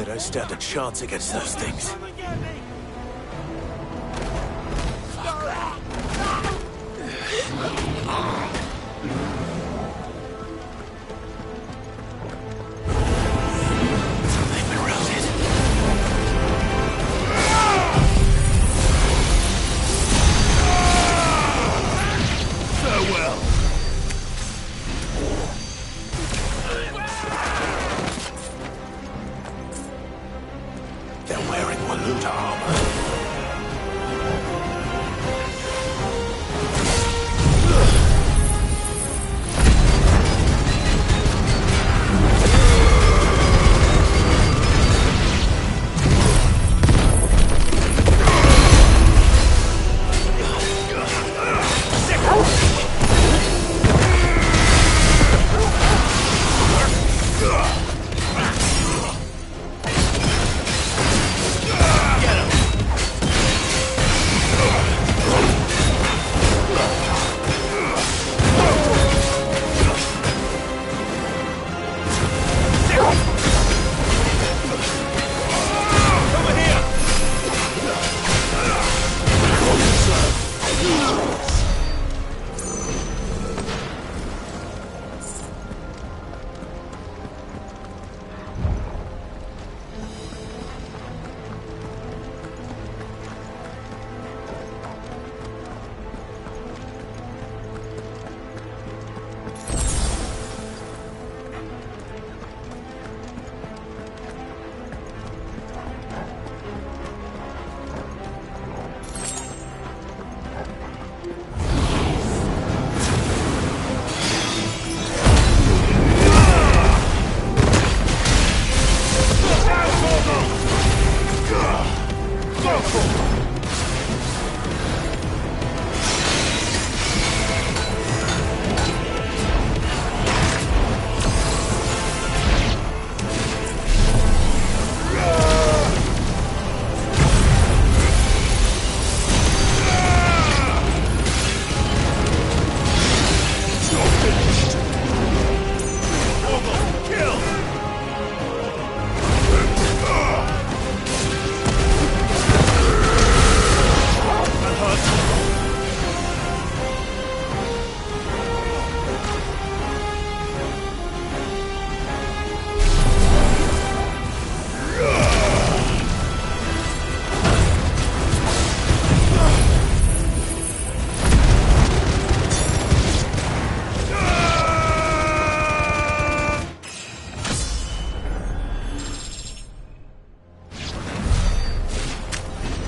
They don't stand a chance against those things. They've been routed. Farewell. They're wearing Waluta armor.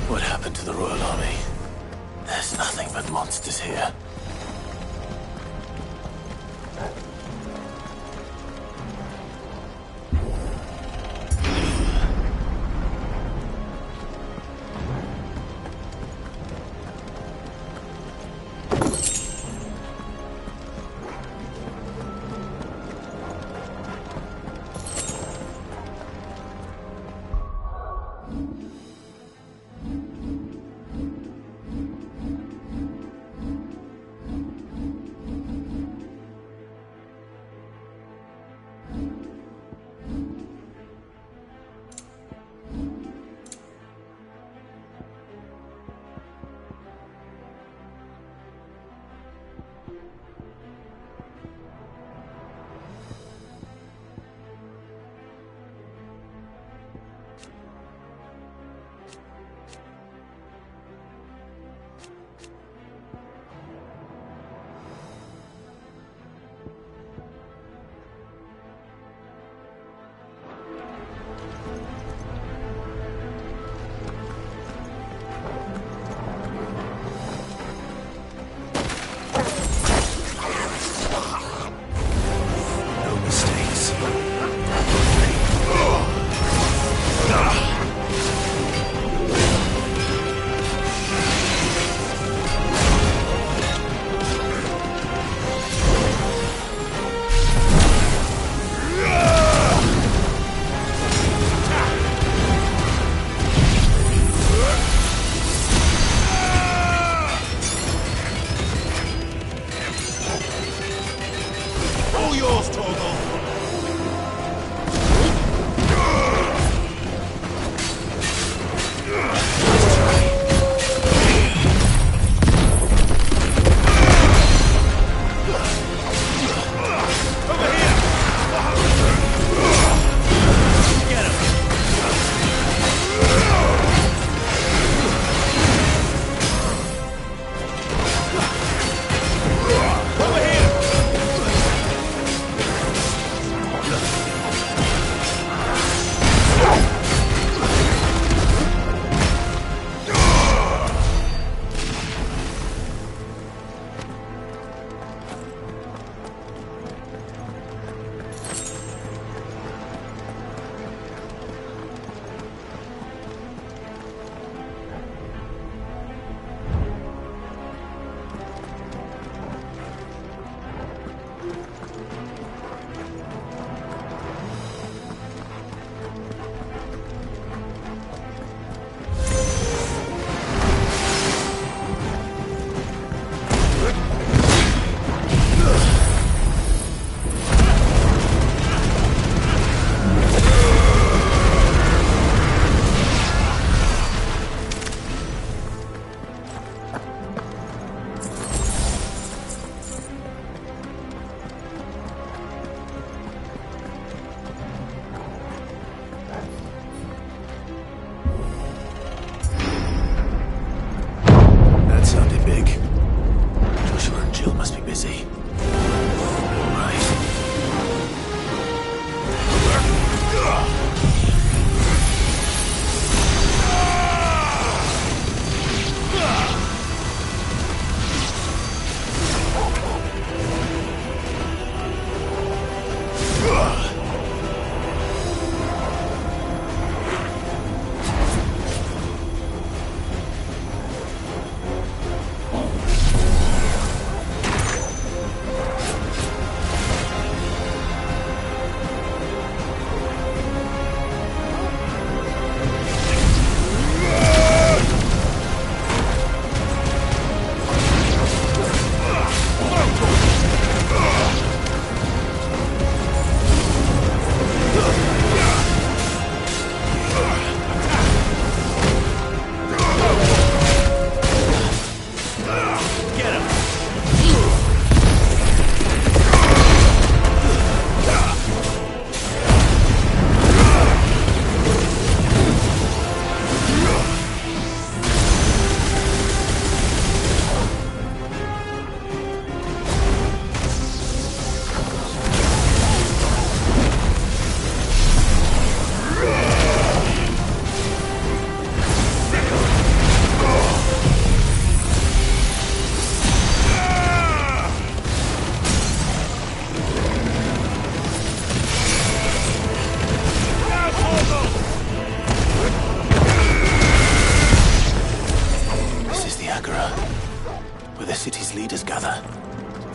What happened to the Royal Army? There's nothing but monsters here.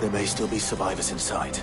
There may still be survivors inside.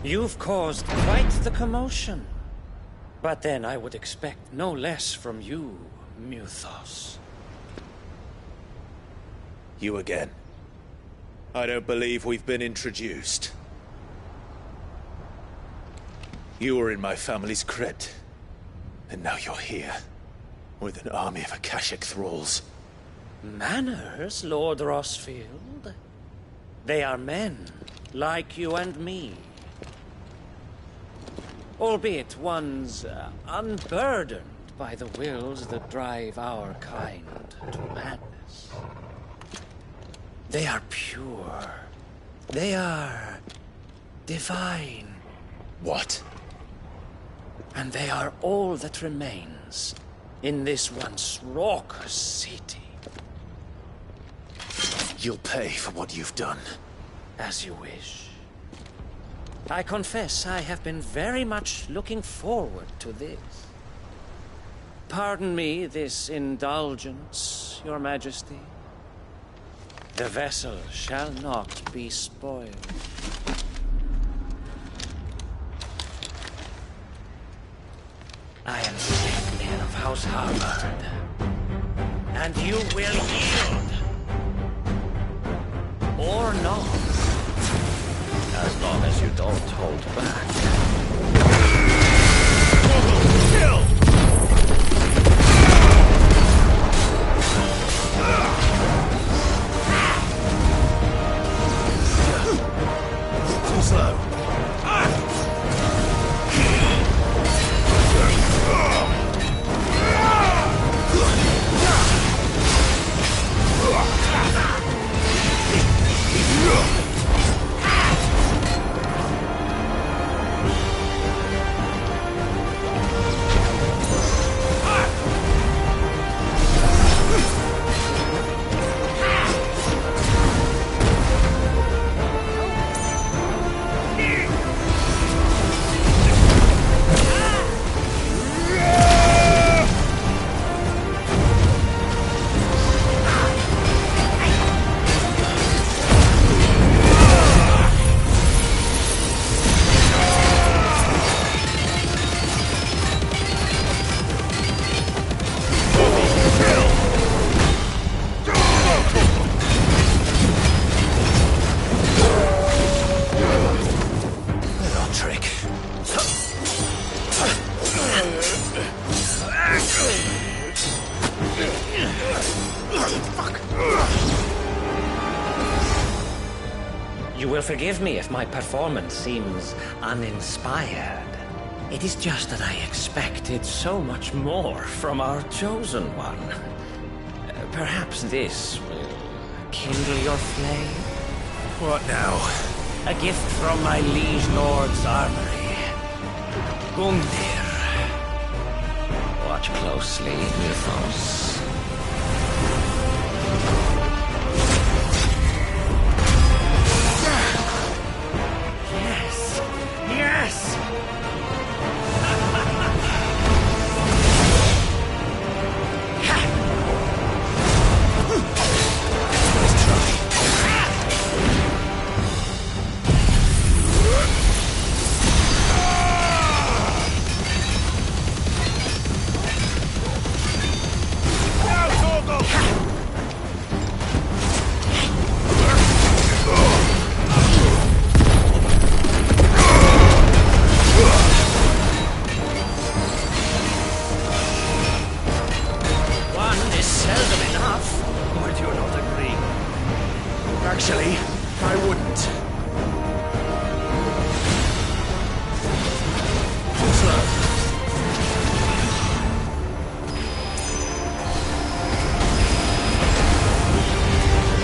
You've caused quite the commotion. But then I would expect no less from you, Muthos. You again. I don't believe we've been introduced. You were in my family's crypt. And now you're here. With an army of Akashic thralls. Manners, Lord Rosfield? They are men, like you and me. Albeit one's unburdened by the wills that drive our kind to madness. They are pure. They are divine. What? And they are all that remains in this once raucous city. You'll pay for what you've done. As you wish. I confess I have been very much looking forward to this. Pardon me this indulgence, Your Majesty. The vessel shall not be spoiled. I am champion of House Harvard, and you will yield. Or not. As long as you don't hold back. Kill! Too slow. You will forgive me if my performance seems uninspired. It is just that I expected so much more from our chosen one. Perhaps this will kindle your flame? What now? A gift from my liege lord's armory. Gungnir. Watch closely, Mythos. Yes! Yes! Actually, I wouldn't.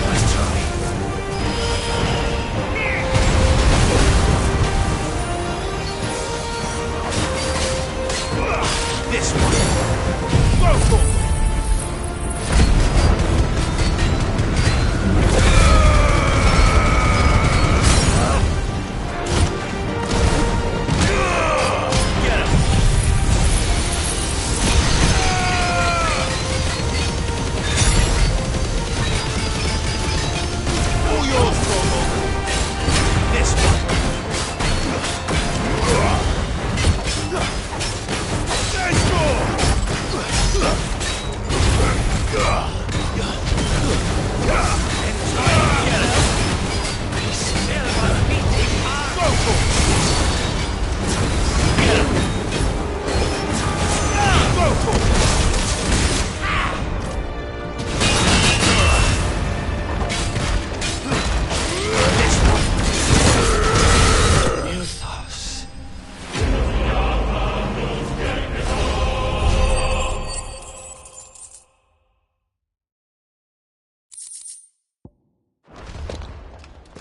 Nice try. This one. Go for it.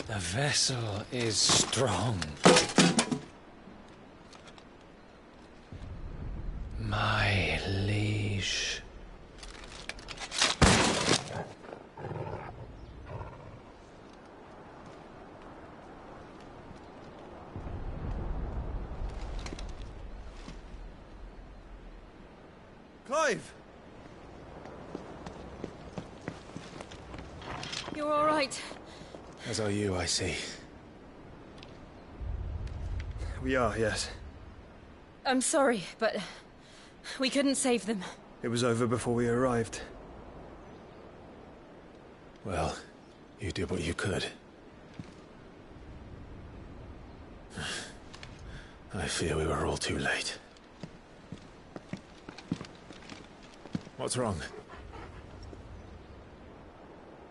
The vessel is strong. My liege. Clive! You're all right. As are you, I see. We are, yes. I'm sorry, but we couldn't save them. It was over before we arrived. Well, you did what you could. I fear we were all too late. What's wrong?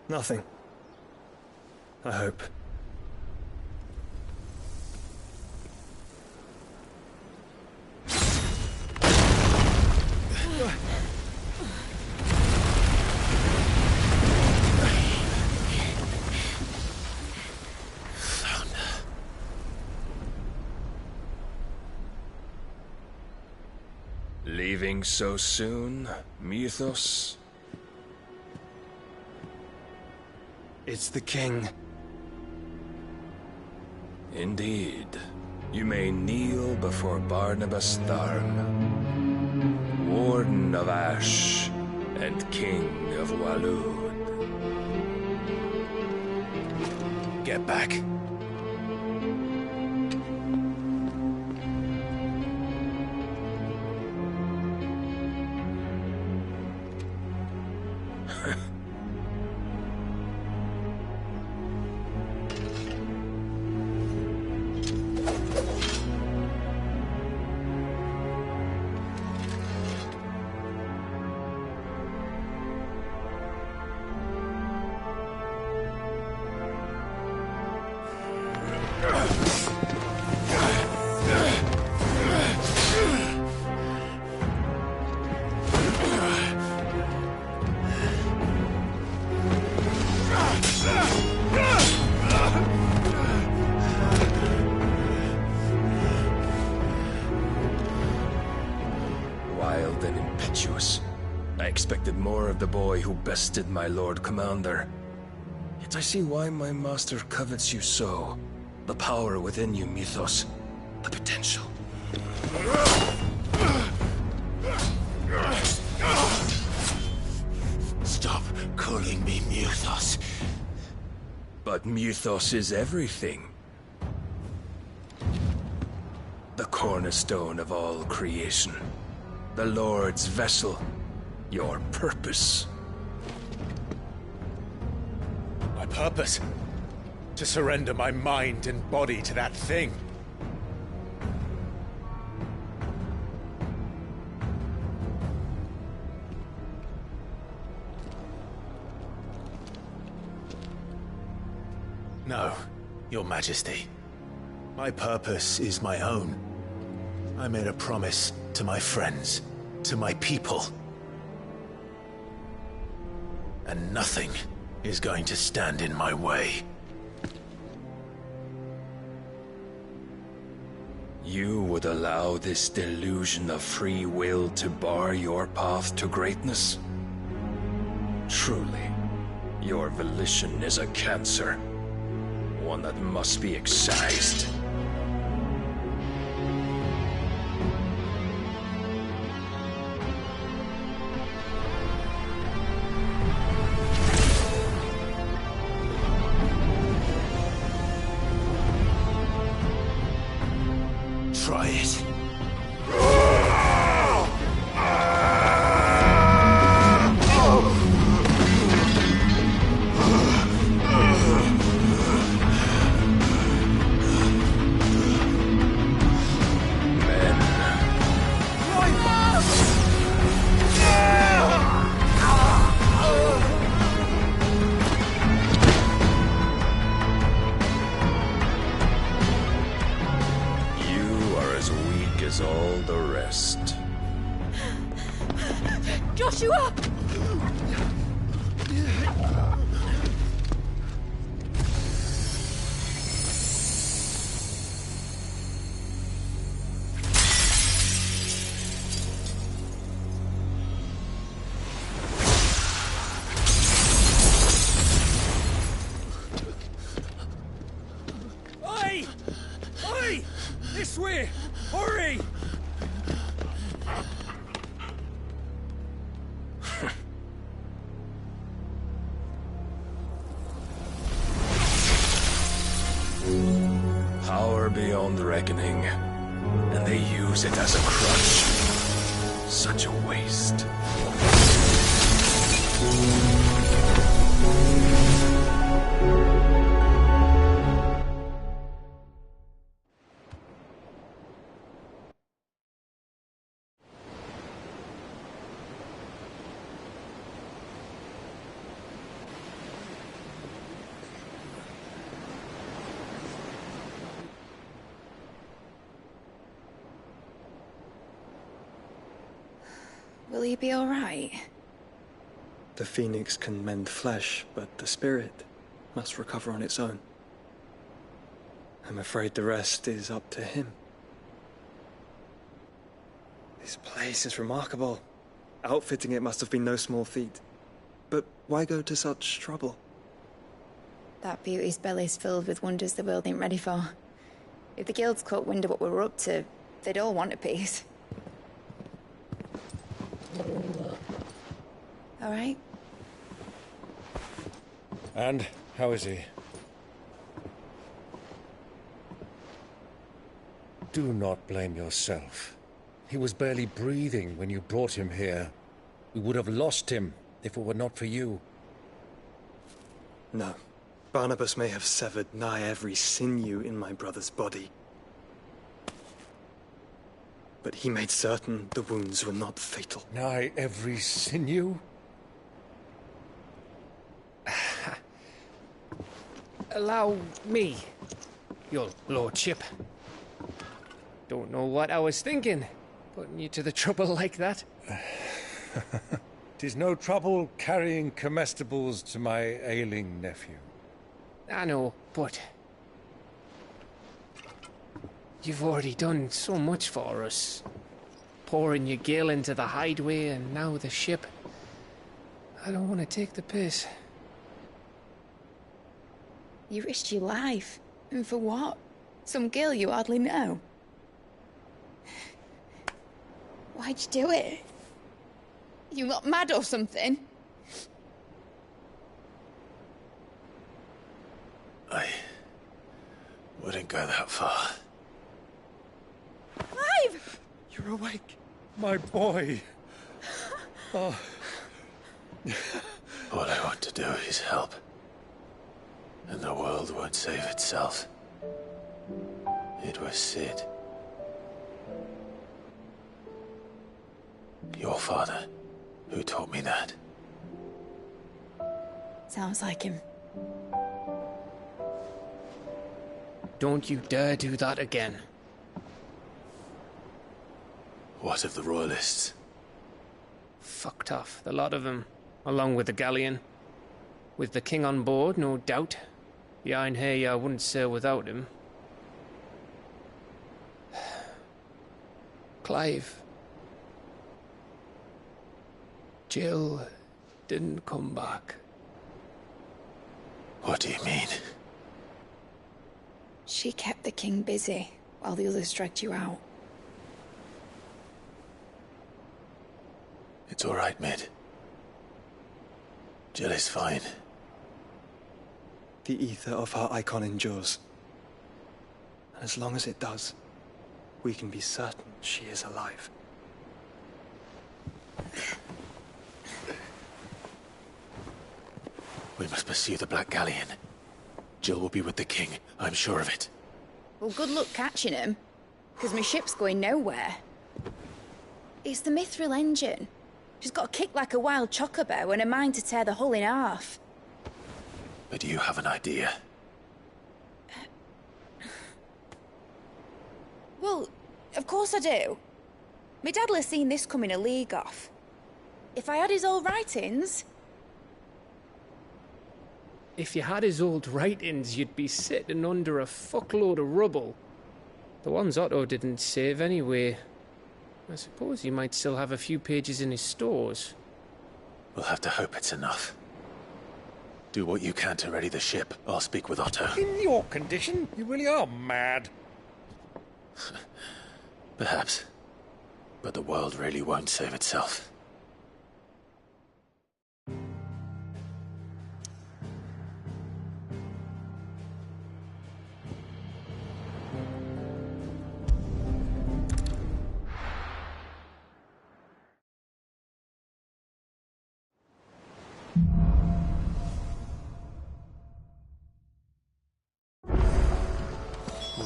Nothing. I hope. Leaving so soon, Mythos? It's the king. Indeed. You may kneel before Barnabas Tharn, Warden of Ash and King of Waloed. Get back. Wild and impetuous. I expected more of the boy who bested my Lord Commander. Yet I see why my master covets you so. The power within you, Mythos. The potential. Stop calling me Mythos. But Mythos is everything. The cornerstone of all creation. The Lord's vessel. Your purpose. My purpose? To surrender my mind and body to that thing. No, Your Majesty. My purpose is my own. I made a promise to my friends, to my people. And nothing is going to stand in my way. You would allow this delusion of free will to bar your path to greatness? Truly, your volition is a cancer. One that must be excised. Try it. All the rest. Joshua! Oi! Oi! This way! Hurry! Power beyond reckoning, and they use it as a crutch. Such a waste. Will he be all right? The Phoenix can mend flesh, but the spirit must recover on its own. I'm afraid the rest is up to him. This place is remarkable. Outfitting it must have been no small feat. But why go to such trouble? That beauty's belly's filled with wonders the world ain't ready for. If the guilds caught wind of what we were up to, they'd all want a piece. All right? And how is he? Do not blame yourself. He was barely breathing when you brought him here. We would have lost him if it were not for you. No. Barnabas may have severed nigh every sinew in my brother's body. But he made certain the wounds were not fatal. Nigh every sinew? Allow me. Your lordship. Don't know what I was thinking, putting you to the trouble like that. 'Tis no trouble carrying comestibles to my ailing nephew. I know, but... You've already done so much for us. Pouring your gil into the hideaway and now the ship. I don't want to take the piss. You risked your life. And for what? Some girl you hardly know. Why'd you do it? You got mad or something? I wouldn't go that far. Clive! You're awake, my boy. Oh. All I want to do is help. And the world won't save itself. It was Sid. Your father, who taught me that. Sounds like him. Don't you dare do that again. What of the Royalists? Fucked off, the lot of them, along with the galleon. With the king on board, no doubt. Behind here, I wouldn't sail without him. Clive. Jill didn't come back. What do you mean? She kept the king busy while the others dragged you out. It's all right, Mid. Jill is fine. The ether of her icon endures. And as long as it does, we can be certain she is alive. We must pursue the Black Galleon. Jill will be with the king, I'm sure of it. Well, good luck catching him, because my ship's going nowhere. It's the Mithril engine. She's got a kick like a wild chocobo and a mind to tear the hull in half. But do you have an idea? Well, of course I do. My dad'll have seen this coming a league off. If I had his old writings... If you had his old writings, you'd be sitting under a fuckload of rubble. The ones Otto didn't save anyway. I suppose he might still have a few pages in his stores. We'll have to hope it's enough. Do what you can to ready the ship. I'll speak with Otto. In your condition, you really are mad. Perhaps. But the world really won't save itself.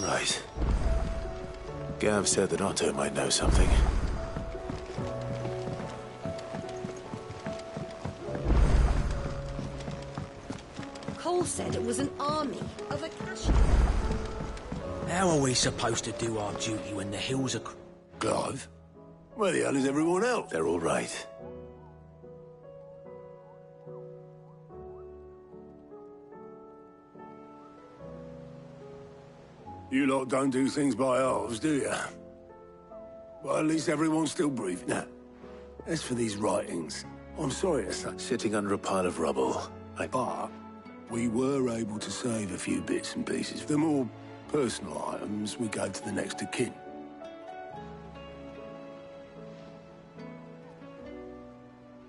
Right. Gav said that Otto might know something. Cole said it was an army of Akasha. How are we supposed to do our duty when the hills are... Clive? Where the hell is everyone else? They're all right. You lot don't do things by halves, do you? Well, at least everyone's still breathing. Now, as for these writings, I'm sorry to say... Sitting under a pile of rubble, But we were able to save a few bits and pieces. The more personal items we gave to the next of kin.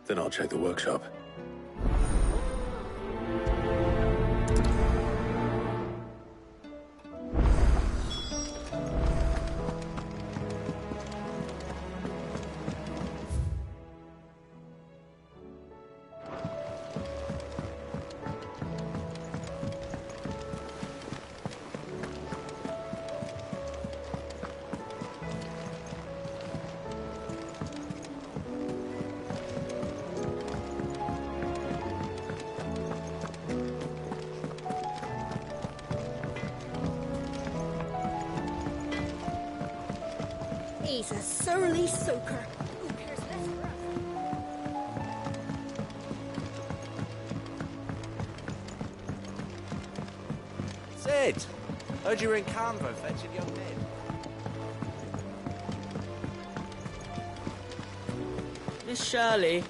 Then I'll check the workshop. He's a surly soaker. Who cares less for us? Sid! Heard you were in Canva fetching young Ned. Miss Shirley,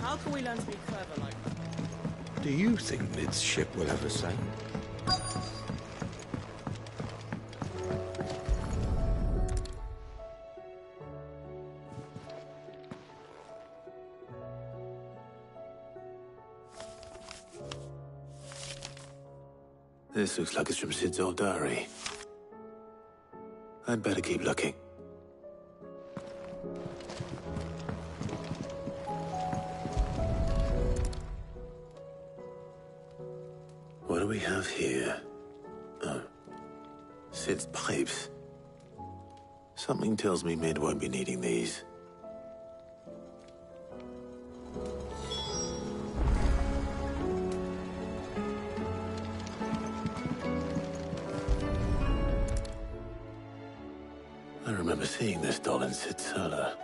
how can we learn to be clever like that? Do you think Mid's ship will ever sail? This looks like it's from Sid's old diary. I'd better keep looking. What do we have here? Oh. Sid's pipes. Something tells me Mid won't be needing these. I remember seeing this doll in Sid's cellar.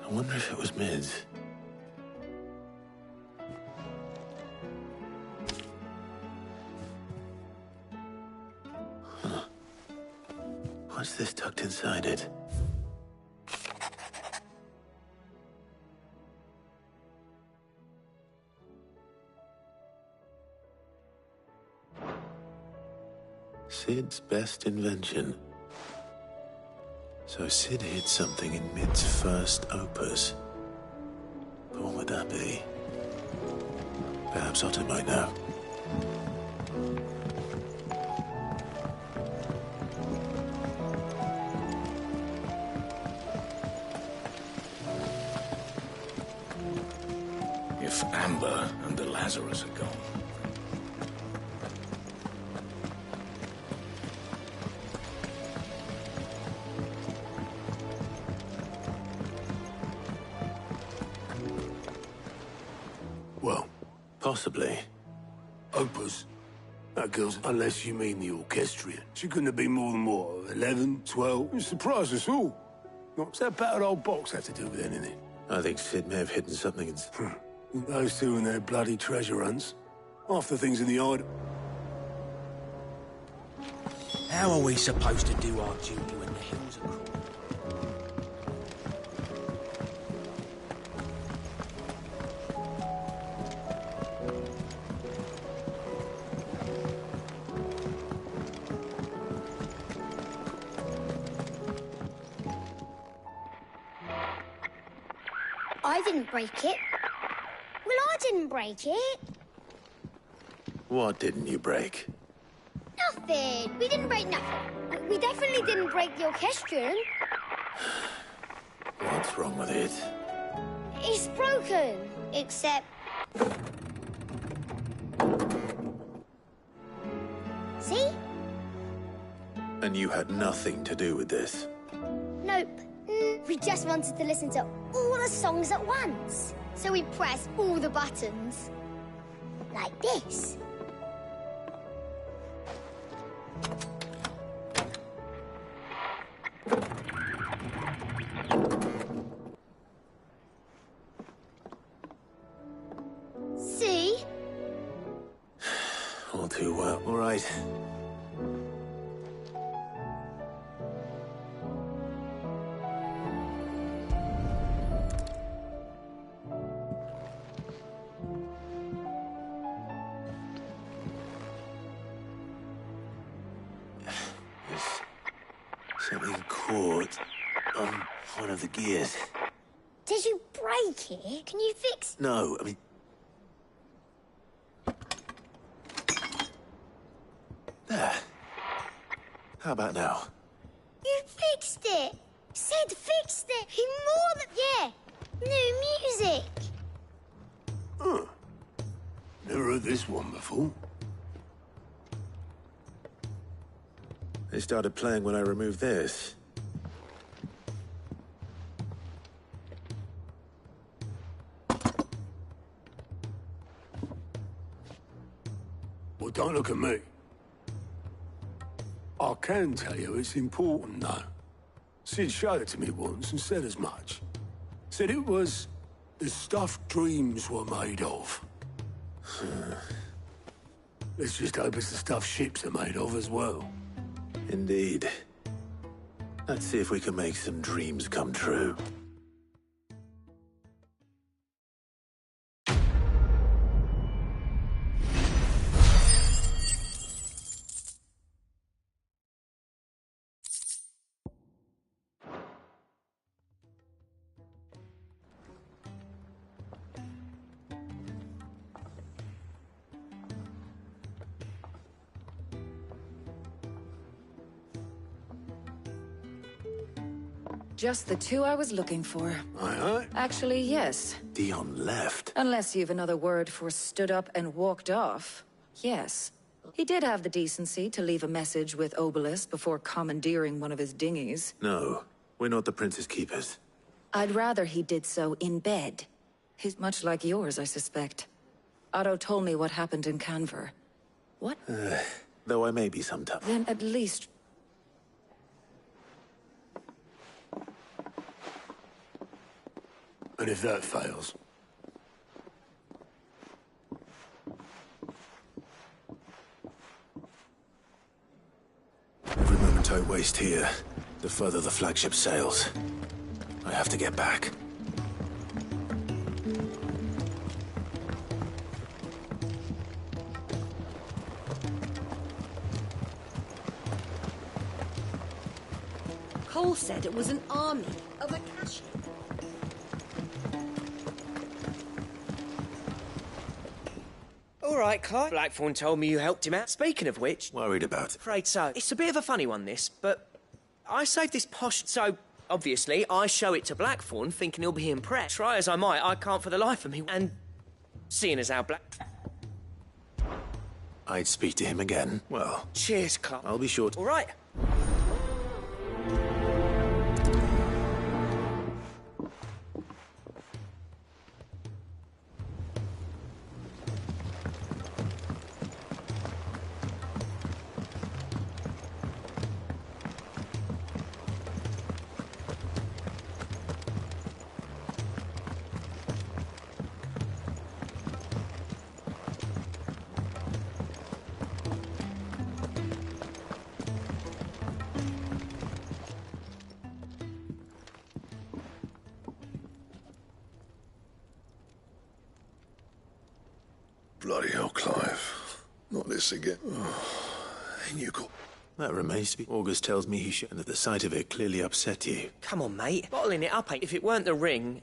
I wonder if it was Mid's. Huh. What's this tucked inside it? Sid's best invention. So Sid hid something in Mid's first opus. But what would that be? Perhaps Otto might know. If Amber and the Lazarus are gone. Well, possibly. Opus? That girl's, unless you mean the orchestrion. She couldn't have been more than, what, 11, 12? You surprised us all. What's that battered old box have to do with anything? I think Sid may have hidden something in... Those two and their bloody treasure hunts. Half the things in the item. How are we supposed to do our duty when the hills are cruel? I didn't break it. Well, I didn't break it. What didn't you break? Nothing. We didn't break nothing. We definitely didn't break the orchestrion. What's wrong with it? It's broken. Except... See? And you had nothing to do with this? Nope. We just wanted to listen to all the songs at once. So we pressed all the buttons. Like this. See? All too well. All right. Something caught on one of the gears. Did you break it? Can you fix... No, I mean... There. How about now? You fixed it! Sid fixed it! He more than... Yeah! New music! Huh. Never heard this one before. They started playing when I removed this. Well, don't look at me. I can tell you it's important, though. Sid showed it to me once and said as much. Said it was the stuff dreams were made of. Let's just hope it's the stuff ships are made of as well. Indeed. Let's see if we can make some dreams come true. Just the two I was looking for. Aye. Actually, yes. Dion left. Unless you've another word for stood up and walked off. Yes. He did have the decency to leave a message with Obelisk before commandeering one of his dinghies. No, we're not the Prince's keepers. I'd rather he did so in bed. He's much like yours, I suspect. Otto told me what happened in Canver. What? Though I may be sometimes. Then at least... And if that fails? Every moment I waste here, the further the flagship sails. I have to get back. Cole said it was an army of Akashi. All right, Clive. Blackthorn told me you helped him out. Speaking of which... Worried about it. Afraid so. It's a bit of a funny one, this, but... I saved this posh... So, obviously, I show it to Blackthorn, thinking he'll be impressed. Try as I might, I can't for the life of me. And... seeing as how Black... I'd speak to him again. Well... Cheers, Clive. I'll be sure to... All right. Bloody hell, Clive. Not this again. And you got... That remains to be... August tells me he should... and that the sight of it clearly upset you. Come on, mate. Bottling it up ain't... If it weren't the ring...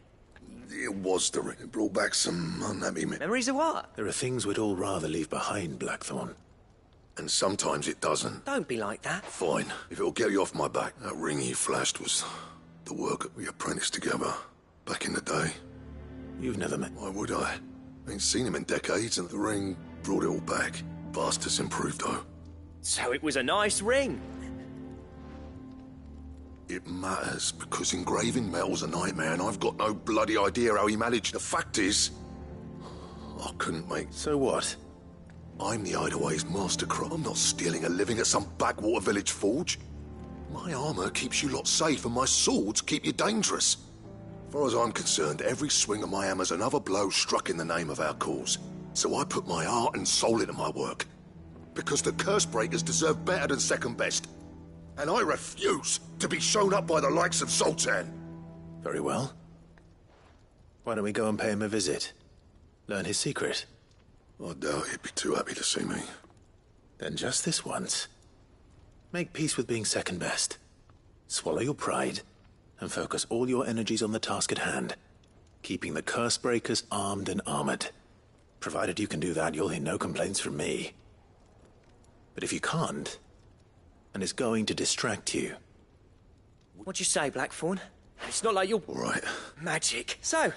It was the ring. It brought back some unhappy memories of what? There are things we'd all rather leave behind, Blackthorn. And sometimes it doesn't. Don't be like that. Fine. If it'll get you off my back. That ring he flashed was the work we apprenticed together back in the day. You've never met... Why would I? Ain't seen him in decades, and the ring brought it all back. Bastard's improved, though. So it was a nice ring. It matters, because engraving metal's a nightmare, and I've got no bloody idea how he managed. The fact is, I couldn't make... So what? I'm the Hideaway's mastercraft. I'm not stealing a living at some backwater village forge. My armor keeps you lot safe, and my swords keep you dangerous. As far as I'm concerned, every swing of my hammer's another blow struck in the name of our cause. So I put my heart and soul into my work. Because the Cursebreakers deserve better than second best. And I refuse to be shown up by the likes of Zoltan. Very well. Why don't we go and pay him a visit? Learn his secret. I doubt he'd be too happy to see me. Then just this once. Make peace with being second best. Swallow your pride. And focus all your energies on the task at hand. Keeping the Cursebreakers armed and armored. Provided you can do that, you'll hear no complaints from me. But if you can't, and it's going to distract you... What'd you say, Blackthorn? It's not like you're... All right. Magic. So,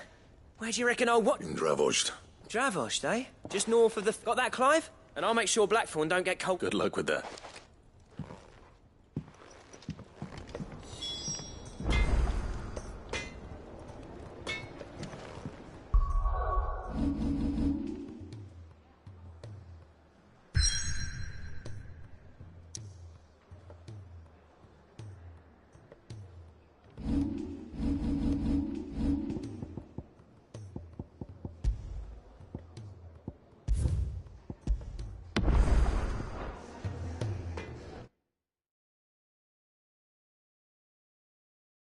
where do you reckon old what... In Dravost. Dravost, eh? Just north of the... Got that, Clive? And I'll make sure Blackthorn don't get cold... Good luck with that.